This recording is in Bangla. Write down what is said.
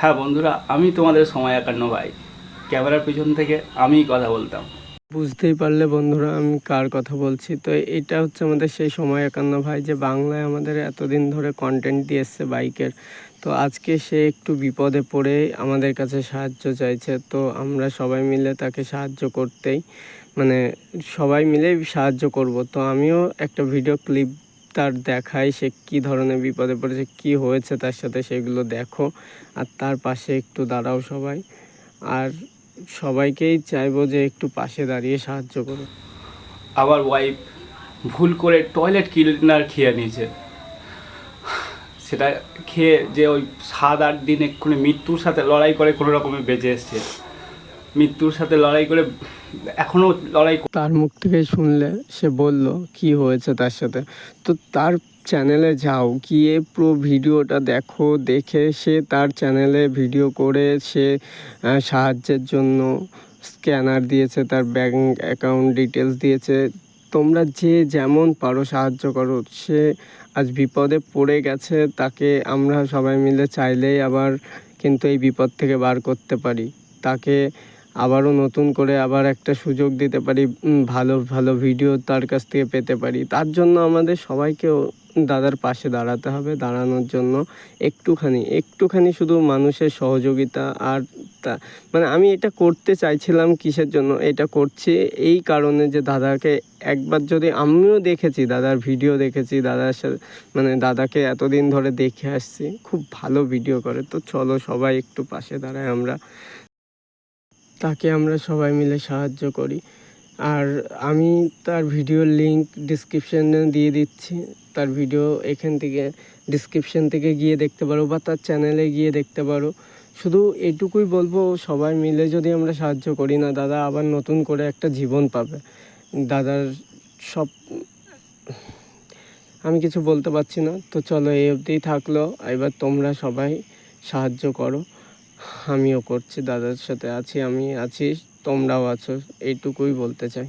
হ্যাঁ বন্ধুরা, আমি তোমাদের সময় একান্ন ভাই। ক্যামেরার পিছন থেকে আমিই কথা বলতাম। বুঝতেই পারলে বন্ধুরা আমি কার কথা বলছি। তো এটা হচ্ছে আমাদের সেই সময় একান্ন ভাই, যে বাংলায় আমাদের এতদিন ধরে কন্টেন্ট দিয়ে এসছে বাইকের। তো আজকে সে একটু বিপদে পড়ে আমাদের কাছে সাহায্য চাইছে। তো আমরা সবাই মিলে তাকে সাহায্য করতেই মানে সবাই মিলেই সাহায্য করব। তো আমিও একটা ভিডিও ক্লিপ তার দেখাই, সে কী ধরনের বিপদে পড়েছে, কি হয়েছে তার সাথে, সেগুলো দেখো আর তার পাশে একটু দাঁড়াও সবাই। আর সবাইকেই চাইবো যে একটু পাশে দাঁড়িয়ে সাহায্য করো। আমার ওয়াইফ ভুল করে টয়লেট ক্লিনার খেয়ে নিয়েছে। সেটা খেয়ে যে ওই 7-8 দিন এক্ষুনি মৃত্যুর সাথে লড়াই করে কোনো রকমে বেঁচে এসছে। মৃত্যুর সাথে লড়াই করে এখনও লড়াই। তার মুখ থেকে শুনলে সে বলল কি হয়েছে তার সাথে। তো তার চ্যানেলে যাও, গিয়ে পুরো ভিডিওটা দেখো, দেখে সে তার চ্যানেলে ভিডিও করে সে সাহায্যের জন্য স্ক্যানার দিয়েছে, তার ব্যাঙ্ক অ্যাকাউন্ট ডিটেলস দিয়েছে। তোমরা যে যেমন পারো সাহায্য করো। সে আজ বিপদে পড়ে গেছে, তাকে আমরা সবাই মিলে চাইলেই আবার কিন্তু এই বিপদ থেকে বার করতে পারি। তাকে আবারও নতুন করে আবার একটা সুযোগ দিতে পারি, ভালো ভালো ভিডিও তার কাছ থেকে পেতে পারি। তার জন্য আমাদের সবাইকেও দাদার পাশে দাঁড়াতে হবে। দাঁড়ানোর জন্য একটুখানি শুধু মানুষের সহযোগিতা। আর তা মানে আমি এটা করতে চাইছিলাম কিসের জন্য, এটা করছি এই কারণে যে দাদাকে একবার যদি আমিও দেখেছি, দাদার ভিডিও দেখেছি, দাদার সাথে দাদাকে এতদিন ধরে দেখে আসছি, খুব ভালো ভিডিও করে। তো চলো সবাই একটু পাশে দাঁড়াই, তাকে আমরা সবাই মিলে সাহায্য করি। আর আমি তার ভিডিওর লিঙ্ক ডিসক্রিপশানে দিয়ে দিচ্ছি। তার ভিডিও এখান থেকে ডিসক্রিপশান থেকে গিয়ে দেখতে পারো বা তার চ্যানেলে গিয়ে দেখতে পারো। শুধু এটুকুই বলবো, সবাই মিলে যদি আমরা সাহায্য করি না, দাদা আবার নতুন করে একটা জীবন পাবে। দাদার সব আমি কিছু বলতে পারছি না। তো চলো এই অবধিই থাকলো। এবার তোমরা সবাই সাহায্য করো। আমিও করছি, দাদার সাথে আছি, আমি আছি, তোমরাও আছো, এইটুকুই বলতে চাই।